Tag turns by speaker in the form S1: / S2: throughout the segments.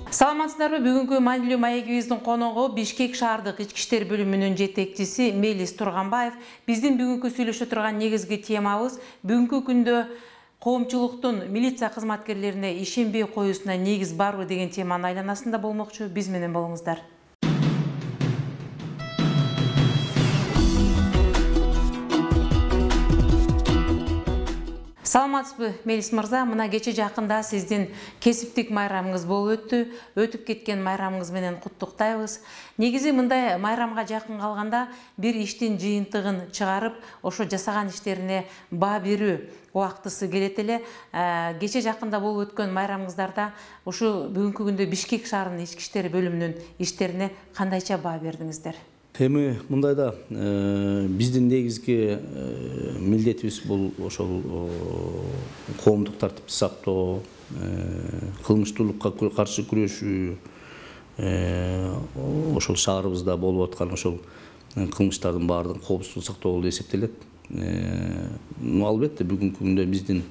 S1: Саламатсыздарбы? Бүгүнкү маанилүү маегибиздин коногу Бишкек шаардык ички иштер бөлүмүнүн жетекчиси Мелис Турганбаев. Биздин бүгүнкү сүйлөшө турган негизги темабыз бүгүнкү күндө коомчулуктун милиция кызматкерлерине ишенбей коюусуна негиз барбы деген теманын айланасында болмокчу. Биз менен болуңуздар. Саламатсызбы, Мелис мырза, мына кече жакында сиздин кесиптик майрамыңыз болуп өттү. Өтүп кеткен майрамыңыз менен куттуктайбыз. Негизи мындай майрамга жакын калганда бир иштин жыйынтыгын чыгарып, ошо жасаган иштерине баа берүү убактысы келет эле. Кече жакында болуп өткөн майрамыңыздарда ушу бүгүнкү күндө Бишкек шаарынын ички иштер бөлүмүнүн иштерине кандайча баа бердиңиздер?
S2: Эми мындайда биздин негизги милдетибиз бул ошол коомдук тартипти сактоо, кылмыштуулукка каршы күрөшүү, ошол шаарыбызда болуп аткан ошол кылмыштардын баардыгын коопсуздук сактоо болуп эсептелет. Албетте бүгүнкү күндө биздин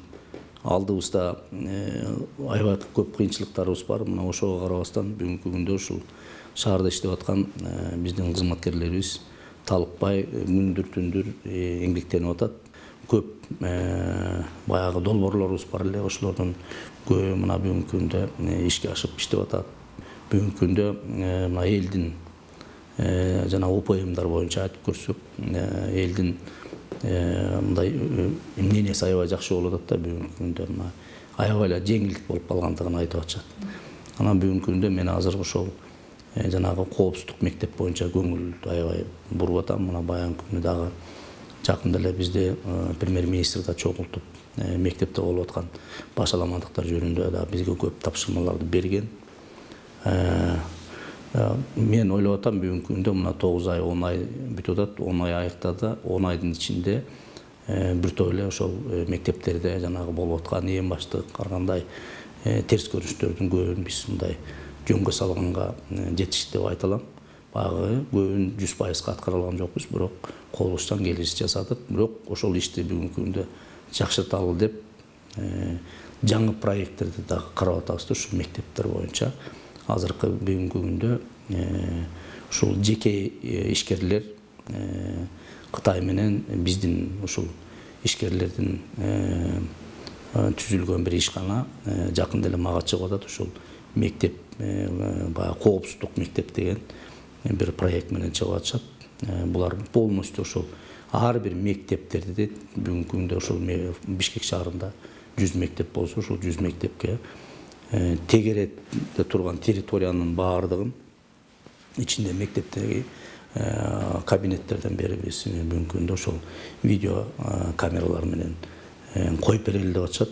S2: алдыбызда аябай көп кыйынчылыктарыбыз бар. Мына ошого карабастан бүгүнкү күндө ушул шаарда иштеп аткан биздин кызматкерлерибиз талыкпай күндүр түндүр эмгектенип атат. Көп баягы долбоорлорубуз бар эле, ошолордун көбү мына бүгүнкү күндө ишке ашып иштеп атат. Бүгүнкү күндө мына элдин жана ОПМдар боюнча айтып көрсөк, элдин мындай эмнеси аябай жакшы болуп атат да. Бүгүнкү күндө мына аябай эле жеңилдик болуп калгандыгын айтып атышат. Анан бүгүнкү күндө мен азыр ошол жанагы коопсуздук мектеп боюнча көңүл аябай буруп атам. Мына баягы күнү дагы жакында эле бизде премьер-министр да чогултуп мектепте болуп аткан башаламандыктар жөнүндө да бизге көп тапшырмаларды берген. Мен ойлоп атам бүгүнкү күндө мына 9 ай 10 ай бүтүп атат. 10 ай аякта, 10 айдын ичинде биртоп эле ошол мектептерде жанагы болуп аткан эң башты ар кандай терс көрүнүштөрдүн көбүн биз мындай жөнгө салганга жетиштик деп айта алам. Баягы көбүн 100% аткара алган жокпуз, бирок колубуздан келишинче жасадык. Бирок ошол ишти бүгүнкү күндө жакшырталы деп жаңы проекттерди дагы карап атабыз ушул мектептер боюнча. Азыркы бүгүнкү күндө ушул жеке ишкерлер Кытай менен биздин ушул ишкерлердин түзүлгөн бир ишкана жакында эле мага чыгып атат. Ушул мектеп баягы коопсуздук мектеп деген бир проект менен чыгып атышат. Булар полностью ошол ар бир мектептерди бүгүнкү күндө ошол Бишкек шаарында 100 мектеп болсо, ошол 100 мектепке тегеретте турган территориянын баардыгын ичинде мектептеги кабинеттерден бери биз бүгүнкү күндө ошол видео камералар менен коюп берели деп атышат.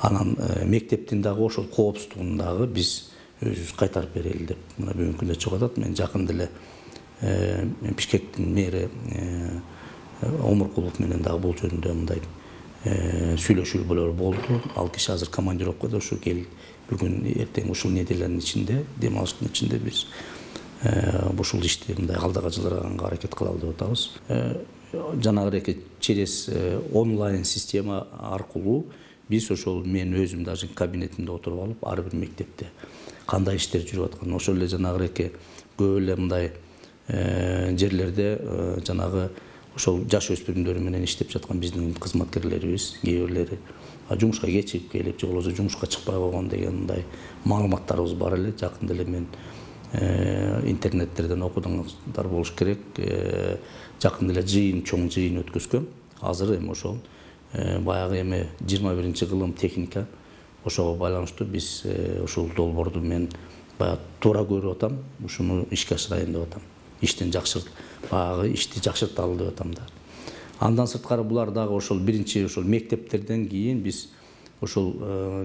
S2: Анан мектептин дагы ошол коопсуздугун дагы биз өзүбүз кайтарып берели деп мына бүгүнкү күндө чыгып атат. Мен жакында эле Бишкектин мэри Омуркулов менен дагы бул жөнүндө мындай сүйлөшүүлөр болду. Ал киши азыр командировкада, ушу кел бүгүн эртең ушул неделянын ичинде, дем алыштын ичинде биз ушул ишти мындай алдыга жылдырганга аракет кылалы деп атабыз. Жанагы через онлайн система аркылуу биз ошол мен өзүм даже кабинетимде отуруп алып, ар бир мектепте кандай иштер жүрүп аткан, ошол эле жанагы көп эле мындай жерлерде жанагы ошол жаш өспүрүмдөр менен иштеп жаткан биздин кызматкерлерибиз кээ бирлери жумушка кечигип келип, же болбосо жумушка чыкпай койгон деген мындай маалыматтарыбыз бар эле. Жакында эле мен интернеттерден окудуңуздар болуш керек. Жакында эле жыйын, чоң жыйын өткөзгөм. Азыр эми ошол баягы эми 21-кылым техника ошого байланыштуу биз ушул долбоорду мен баягы туура көрүп атам. Ушуну ишке ашырайын деп атам. Иштин баягы ишти жакшырталы деп атам да. Андан сырткары булар дагы ошол биринчи ошол мектептерден кийин биз ошол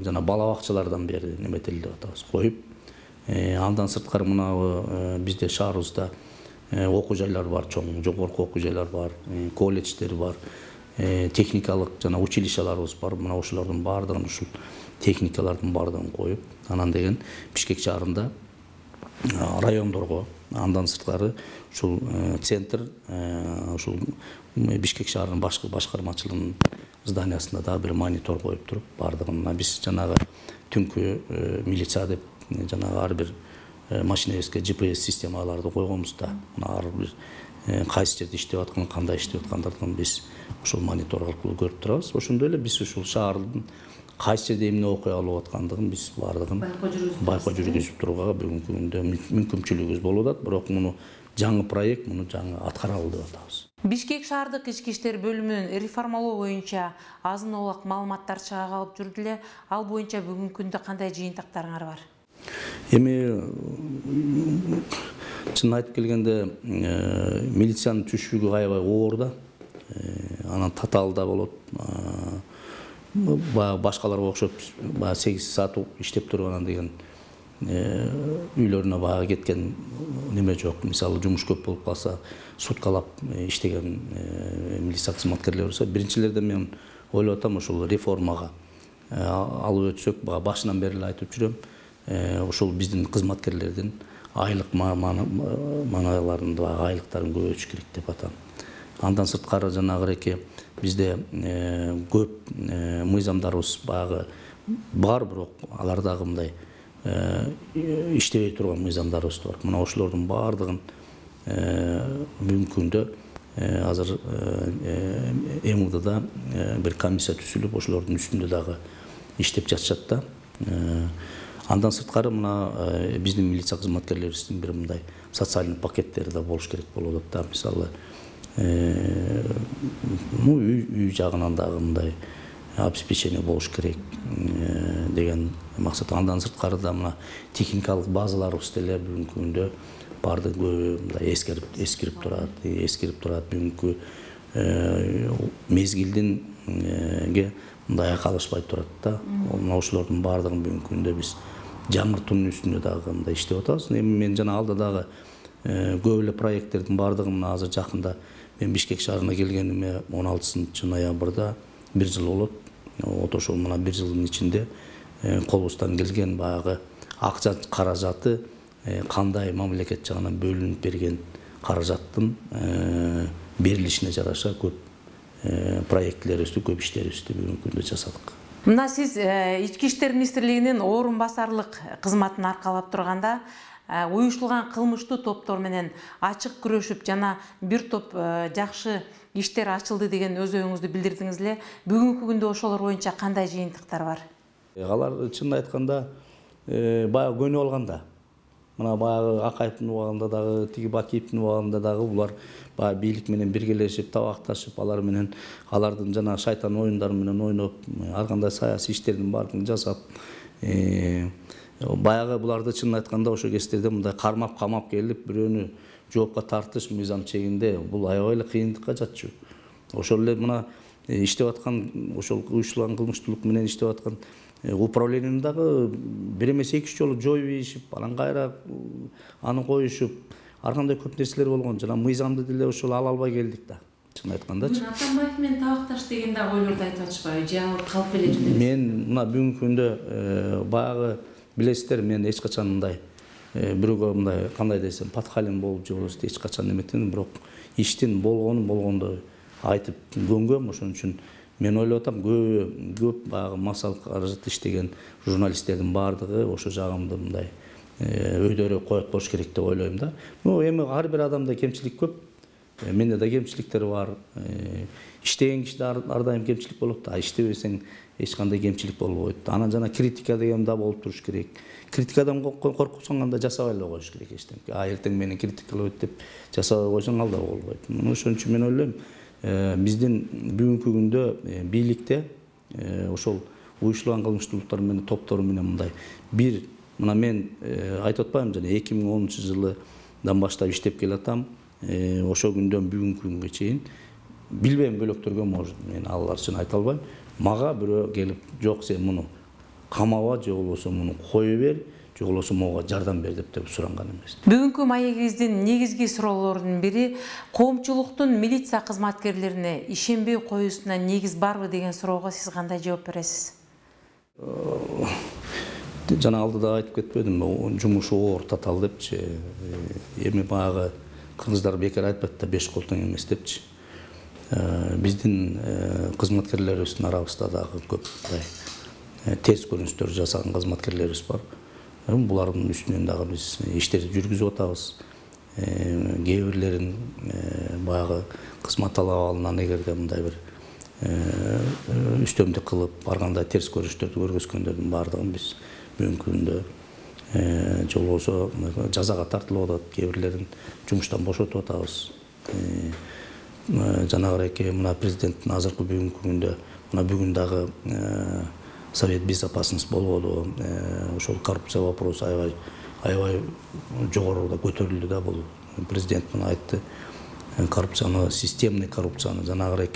S2: жана бала бакчалардан бери неметели деп атабыз, коюп. Андан сырткары мына бизде шаарыбызда окуу жайлар бар, чоң жогорку окуу жайлар бар, колледждер бар, техникалык жана училищаларыбыз бар. Мына ошолордун баардыгын ушул техникалардын баардыгын коюп, анан деген Бишкек шаарында райондорго, андан сырткары ушул центр, ушул Бишкек шаарынын башкы башкармачылыгынын зданиясында да бир монитор коюп туруп, баардыгына биз жанагы түнкү милиция деп жанагы ар бир машинебизге GPS системаларды койгонбуз да. Ар бир кайсы жерде иштеп аткан, кандай иштеп аткандарын биз ушул монитор аркылуу көрүп турабыз. Ошондой эле биз ушул шаардын кайсы жерде эмне окуя болуп аткандыгын биз баардыгын байкоо жүргүзүп турууга бүгүнкү күндө мүмкүнчүлүгүбүз болуп атат. Бирок муну жаңы проект, муну жаңы аткаралы деп атабыз.
S1: Бишкек шаардык ички иштер бөлүмүнүн реформалоо боюнча азын оолак маалыматтар чыга калып жүрдү эле. Ал боюнча бүгүнкү күндө кандай жыйынтыктарыңар бар?
S2: Эми чын айтып келгенде милициянын түшүгү аябай оор да. Анан татаал да болот. Башкаларга окшоп 8 саат иштеп туруп анан деген үйлөрүнө бага кеткен неме жок. Мисалы жумуш көп болуп калса, суткалап иштеген милиция кызматкерлери болсо, биринчилерде мен ойлоп атам ошол реформага алып өтсөк, башынан бери эле айтып жүрөм. Ошол биздин кызматкерлердин айлык маналарын, айлыктарын көбөйтүш керек деп атам. Андан сырткары жанагы бизде көп мыйзамдарыбыз бар, бирок алардагы мындай иштебей турган мыйзамдарыбыз бар. Мына ошолордун баардыгын бүгүнкү күндө азыр МУДда бир комиссия түзүлүп, ошолордун үстүндө дагы иштеп жатышат да. Андан сырткары мына биздин милиция кызматкерлерибиздин бир мындай социалдык пакеттери да болуш керек болуп атат да. Мисалы үй жагынан дагы мындай обеспечение болуш керек деген максат. Андан сырткары да мына техникалык базаларыбыз деле бүгүнкү күндө бардык мындай эскирип турат. Бүгүнкү мезгилдинге мындай акалышпай турат да. Ошолордун баардыгын бүгүнкү күндө биз жаңыртуунун үстүндө дагы мындай иштеп атабыз. Эми мен жана алда дагы көп эле проекттердин баардыгын мына азыр жакында мен Бишкек шаарына келгениме 16 ноябрда 1 жыл болот. Ошол мына 1 жылдын ичинде колубуздан келген баягы акча каражаты кандай мамлекет жагынан бөлүнүп берген каражаттын берилишине жараша көп проекттерибизди, көп иштерибизди бүгүнкү күндө жасадык.
S1: Мына сиз Ички иштер министрлигинин орун басарлык кызматын аркалап турганда уюштулган кылмыштуу топтор менен ачык күрөшүп жана бир топ жакшы иштер ачылды деген өз оюңузду билдирдиңиз эле. Бүгүнкү күндө ошолор боюнча кандай жыйынтыктар бар?
S2: Алар чын айтканда баягы көнүп алганда. Мына баягы Акаевдин убагында дагы, тиги Бакиевдин убагында дагы булар баягы бийлик менен биргелешип, табакташып, алар менен алардын жана шайтан оюндары менен ойноп, ар кандай саясий иштердин баардыгын жасап, баягы буларды чын айтканда ошол кездерде мындай кармап камап келип, бирөөнү жоопко тартыш мыйзам чегинде бул аябай эле кыйындыкка жатчу. Ошол эле мына иштеп аткан, ошол уюштулган кылмыштуулук менен иштеп аткан управленияны дагы бир эмес 2-3 жолу жоюп ийишип, анан кайра аны коюшуп, ар кандай көп нерселер болгон. Жана мыйзамды деле ошол ала албай келдик да. Чын айткандачы.
S1: Атамбаев менен табакташ деген дагы ойлорду айтып атышпайбы? Же ал калп эле жүрдү?
S2: Мен мына бүгүнкү күндө баягы билесиздер, мен эч качан мындай бирөөгө мындай кандай десем подхалим болуп же болбосо эч качан эметем, бирок иштин болгондой айтып көнгөм. Ошон үчүн мен ойлоп атам, көп баягы массалык каражат иштеген журналисттердин баардыгы ошо жагымды мындай өйдөрө коет болуш керек деп ойлойм да. Эми ар бир адамда кемчилик көп. Менде да кемчиликтер бар. Иштеген кишиде ар дайым кемчилик болот да. Иштебесең эч кандай кемчилик болбойт. Анан жана критика деген да болуп туруш керек. Критикадан коркупсаң анда жасабай эле коюш керек эчтеке. Эртең мени критикалайт деп жасабай койсоң ал да болбойт. Ошон үчүн мен ойлойм, биздин бүгүнкү күндө бийликте ошол уюштулган кылмыштуулуктар менен топтору менен мындай бир, мына мен айтып атпаймынбы жана 2010-жылдан баштап иштеп келатам. Ошол күндөн бүгүнкү күнгө чейин билбейм, бөлөктөргө может мен алар үчүн айта албайм. Мага бирөө келип, жок сен муну камаба же болбосо муну кое бер, же болбосо мага жардам бер деп суранган эмес.
S1: Бүгүнкү маегибиздин негизги суроолорунун бири коомчулуктун милиция кызматкерлерине ишенбей коюусуна негиз барбы деген суроого сиз кандай жооп бересиз?
S2: Жана алдыда айтып кетпедим, жумушу оор, татаал депчи. Эми баягы кыргыздар бекер айтпайт да 5 кол тең эмес депчи. Биздин кызматкерлерибиздин арабызда дагы көп тез көрүнүштөр жасаган кызматкерлерибиз бар. Булардын үстүнөн дагы биз иштерди жүргүзүп атабыз. Кээ бирлерин баягы кызмат талап алынан эгерде мындай бир үстөмдүк кылып ар кандай терс көрүнүштөрдү көргөзгөндөрдүн баардыгын биз бүгүнкү күндө же болбосо жазага тартылып атат, кээ бирлерин жумуштан бошотуп атабыз. Жанагы мына президенттин азыркы бүгүнкү күндө мына бүгүн дагы Совет безопасности болгону ошол коррупция вопросу аябай жогоруда көтөрүлдү да. Бул президент мына айтты, коррупцияны, системный коррупцияны жанагы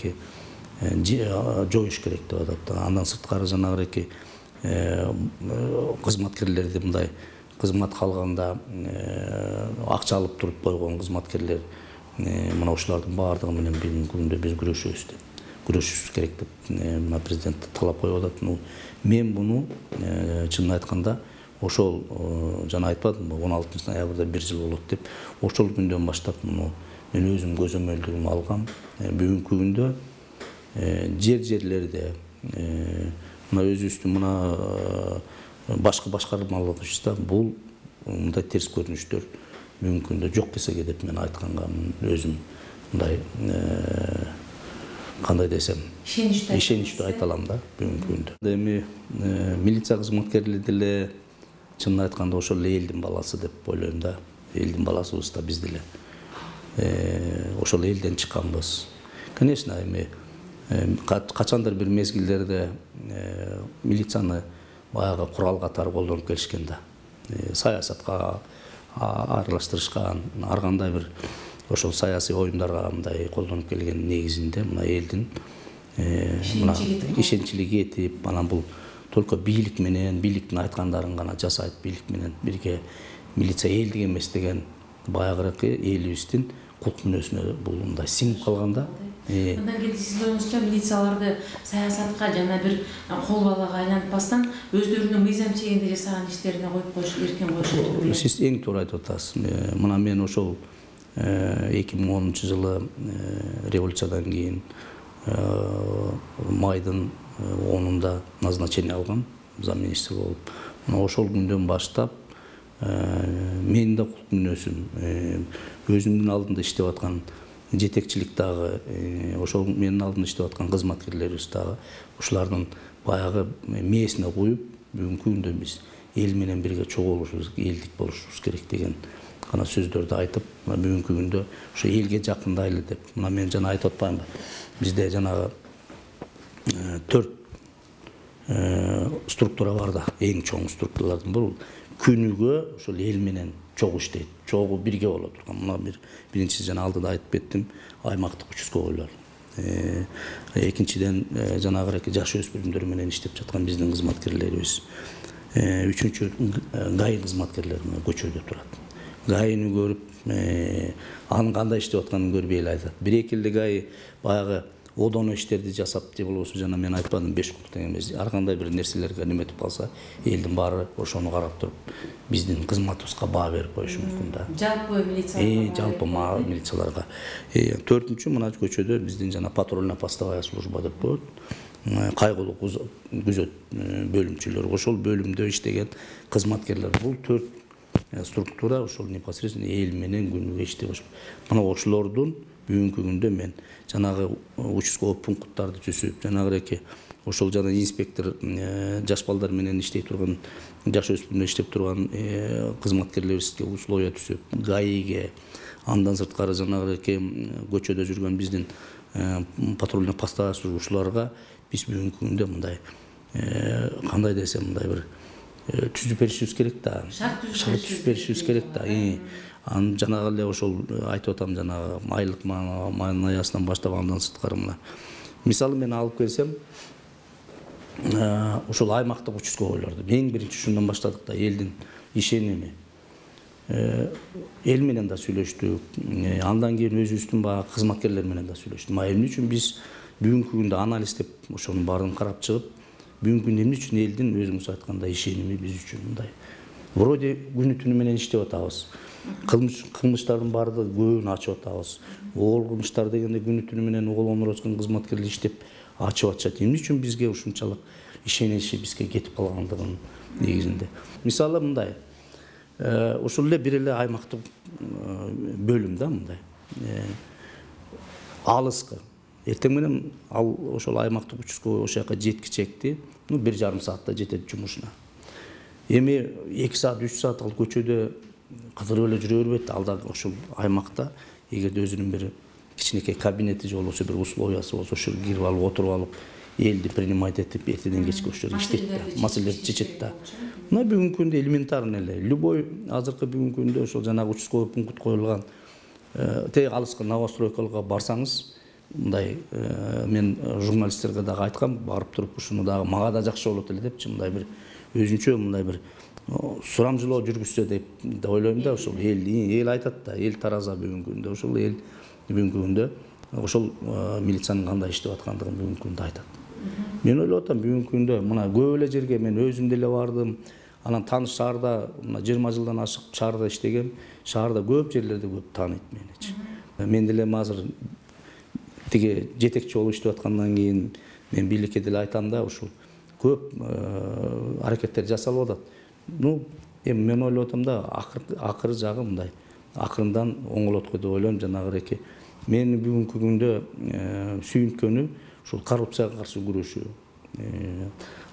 S2: жоюш керек деп атат. Андан сырткары жанагы кызматкерлерди мындай кызмат калганда акча алып туруп койгон кызматкерлер мына ушулардын баардыгы менен бүгүнкү күндө биз күрөшүшүбүз керек деп мына президент талап коюп атат. Мен буну чынын айтканда ошол жана айтпадымбы 16 ноябрда 1 жыл болот деп, ошол күндөн баштап муну мен өзүм көзөмөлдүгүм алгам. Бүгүнкү күндө жерлерде мына өзүбүздүн мына башкы башкармалык иште бул мындай терс көрүнүштөр бүгүнкү күндө жок эсеге деп мен айтканга өзүм мындай кандай десем ишеничтүү айта алам да бүгүнкү күндө. Эми милиция кызматкерлери деле чынын айтканда ошол элдин баласы деп ойлойм да. Элдин баласыбыз да биз деле. Ошол элден чыкканбыз. Конечно, эми качандыр бир мезгилдерде милицияны баягы курал катары колдонуп келишкен да. Саясатка аралаштырышкан, ар кандай бир ошол саясий оюндарга мындай колдонуп келген негизинде мына элдин мына ишенчилиги этип, анан бул только бийлик менен, бийликтин айткандарын гана жасайт, бийлик менен бирге милиция элдик эмес деген баягыркы элибиздин кулк мүнөзүнө бул мындай сиңип калган да.
S1: Мындан кийин сиздин оюңузча милицияларды саясатка жана бир кол балага айлантпастан өздөрүнүн мыйзам чегинде жасаган иштерине коюп коюш, эркен коюш керек.
S2: Сиз эң туура айтып атасыз. Мына мен ошол 2010 жылы революциядан кийин майдын 10-унда назначение алгам, замминистр болуп. Мына ошол күндөн баштап менин да кулк мүнөзүм, өзүмдүн алдымда иштеп аткан жетекчилик дагы, ошол менин алдымда иштеп аткан кызматкерлерибиз дагы ушулардын баягы мээсине коюп, бүгүнкү күндө биз эл менен бирге чогулушубуз, элдик болушубуз керек деген гана сөздөрдү айтып, бүгүнкү күндө ошо элге жакындайлы деп. Мына мен жана айтып атпаймынбы? Бизде жанагы 4 структура бар да, эң чоң структуралардын бул күнүгө ошол эл менен чогуу иштейт, чогуу бирге боло турган. Мына биринчи жана алдыда айтып кеттим, аймактык участкойлор. Экинчиден жанагы жаш өспүрүмдөр менен иштеп жаткан биздин кызматкерлерибиз. Үчүнчү ГАИ кызматкерлери көчөдө турат. ГАИны көрүп, анын кандай иштеп атканын көрүп эл айтат. Бир-эки эле ГАИ баягы одоно иштерди жасап, же болбосо жана мен айтпадым 5 кулктан эмес, ар кандай бир нерселерге неметип калса, элдин баары ошону карап туруп биздин кызматыбызга баа берип коюшу мүмкүн да.
S1: Жалпы милицияларга.
S2: Жалпы милицияларга. Төртүнчү мына көчөдө биздин жана патрульно-постовая служба деп коет. Кайгылуу күзөт бөлүмчөлөрү, ошол бөлүмдө иштеген кызматкерлер. Бул 4 структура ошол непосредственно эл менен күнүгө иштеп ошол. Мына ошолордун бүгүнкү күндө мен жанагы участковый пункттарды түзүп, жанагы ошол жана инспектор жаш балдар менен иштей турган, жаш өспүрүмдөр иштеп турган кызматкерлерибизге условия түзүп, ГАИге, андан сырткары жанагы көчөдө жүргөн биздин патрульно-постовая служба ушуларга биз бүгүнкү күндө мындай кандай десем мындай бир түзүп беришибиз керек да. Шарт түзүп беришибиз керек да. Анын жанагы эле ошол айтып атам, жанагы айлык майнын аясынан баштап андан сырткары мына. Мисалы мен алып келсем, ошол аймактык участкойлорду эң биринчи ушундан баштадык да, элдин ишеними. Эл менен да сүйлөштүк, андан кийин өзүбүздүн баягы кызматкерлер менен да сүйлөштүк. Эмне үчүн биз бүгүнкү күндө анализдеп ошонун баарын карап чыгып, бүгүнкү күндө эмне үчүн элдин өзүңүз айткандай ишеними биз үчүн мындай. Вроде күнү түнү менен иштеп атабыз. Кылмыштардын баардыгы көбүн ачып атабыз. Оол кылмыштар дегенде күнү түнү менен оголонуп аткан кызматкерлер иштеп ачып атышат. Эмне үчүн бизге ушунчалык ишеничи бизге кетип калгандыгын негизинде. Мисалы мындай, ушул эле бир эле аймактык бөлүм да мындай. Алыскы. Эртең менен ал ошол аймактык учурга ошол жака жеткичекти, 1,5 саатта жетет жумушуна. Эми 2 саат, 3 саат ал көчөдө кыдырып эле жүрө бербейт. Ал да ошол аймакта эгерде өзүнүн бир кичинекей кабинети же болбосо бир условиясы болсо, ошол кирип алып, отуруп алып, элди принимать этип, эртеден кечке ошол иштейт да, маселелерди чечет да. Мына бүгүнкү күндө элементарный эле. Любой азыркы бүгүнкү күндө ошол жанагы участковый пункт коюлган тег алыскы новостройкаларга барсаңыз, мындай мен журналисттерге дагы айткам, барып туруп ушуну дагы мага да жакшы болот эле депчи, мындай бир өзүнчө мындай бир сурамжылоо жүргүзсө деп ойлойм да. Ошол эл айтат да, эл тараза бүгүнкү күндө, ошол эл бүгүнкү күндө ошол милициянын кандай иштеп аткандыгын бүгүнкү күндө айтат. Мен ойлоп атам, бүгүнкү күндө мына көп эле жерге мен өзүм деле бардым. Анан тааныш шаарда мына 20 жылдан ашык шаарда иштегем. Шаарда көп жерлерде көп тааныйт меничи. Мен деле азыр тиги жетекчи болуп иштеп аткандан кийин мен бийликке деле айтам да, ушул көп аракеттер жасалып атат. Эми мен ойлоп атам да, акыры жагы мындай акырындан оңолот го деп ойлойм. Жанагы мен бүгүнкү күндө сүйүнткөнү ушул коррупцияга каршы күрөшүү,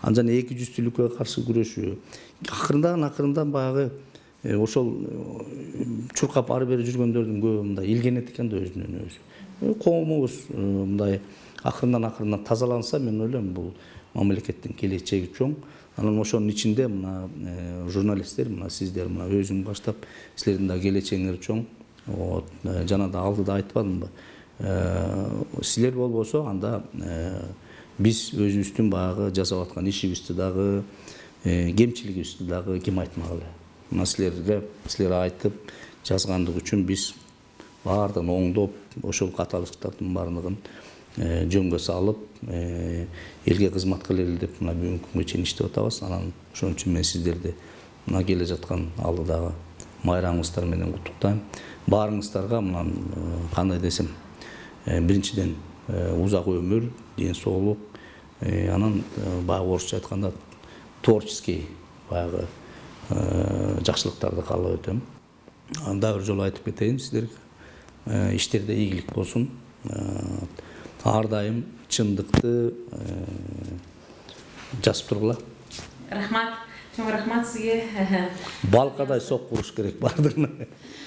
S2: андан эки жүздүүлүккө каршы күрөшүү. Акырындан баягы ошол чуркап ары бери жүргөндөрдүн көбү мындай илгенет экен да өзүнөн өзү. Коомубуз мындай акырындан тазаланса, мен ойлойм бул мамлекеттин келечеги чоң. Анан ошонун ичинде мына журналисттер, мына сиздер, мына өзүң баштап, силердин да келечегиңер чоң. Жана да алдыда айтпадымбы? Силер болбосо анда биз өзүбүздүн баягы жасап аткан ишибизди дагы, кемчилигибизди дагы ким айтмагыла. Мына силер айтып жазгандык үчүн биз баардыгын оңдоп, ошол каталыктардын баардыгын жөнгө салып, элге кызмат кылайлы деп мына бүгүнкү күнгө чейин иштеп атабыз. Анан ошон үчүн мен сиздерди мына келе жаткан алдыдагы майрамыңыздар менен куттуктайм. Баарыңыздарга мына кандай десем, биринчиден узак өмүр, ден соолук, анан баягы орусча айтканда творческий баягы жакшылыктарды каалап өтөм. Дагы бир жолу айтып кетейин сиздерге, иштерде ийгилик болсун. Ар дайым чындыкты жазып тургула.
S1: Рахмат, чоң рахмат сизге.
S2: Балкадай соккуруш керек бардыгына.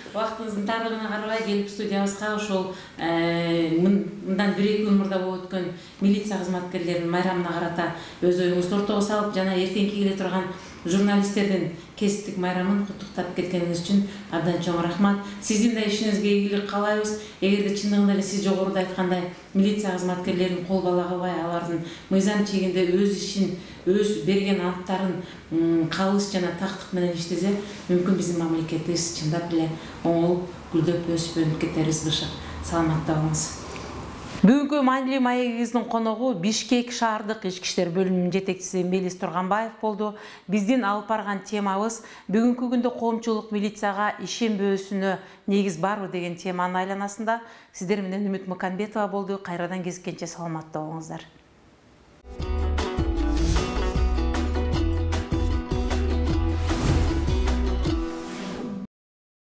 S1: Вактыңыздын тарлыгына карабай келип студиябызга ошол мындан 1-2 күн мурда болуп өткөн милиция кызматкерлеринин майрамына карата өз оюңузду ортого салып, жана эртеңки келе турган журналисттердин кесиптик майрамын куттуктап кеткениңиз үчүн абдан чоң рахмат. Сиздин да ишиңизге ийгилик каалайбыз. Эгерде чындыгында эле сиз жогоруда айткандай милиция кызматкерлерин кол бала кылбай, алардын мыйзам чегинде өз ишин, өз берген анттарын калыс жана тактык менен иштесе, мүмкүн биздин мамлекетибиз чындап эле оңолуп, гүлдөп, өсүп өнүп кетербиз. Саламатта болуңуз. Бүгүнкү маанилүү маегибиздин коногу Бишкек шаардык ички иштер бөлүмүнүн жетекчиси Мелис Турганбаев болду. Биздин алып барган темабыз бүгүнкү күндө коомчулук милицияга ишенбөөсүнө негиз барбы деген теманын айланасында. Сиздер менен Үмүт Мыканбетова болду. Кайрадан кезиккенче саламатта болуңуздар.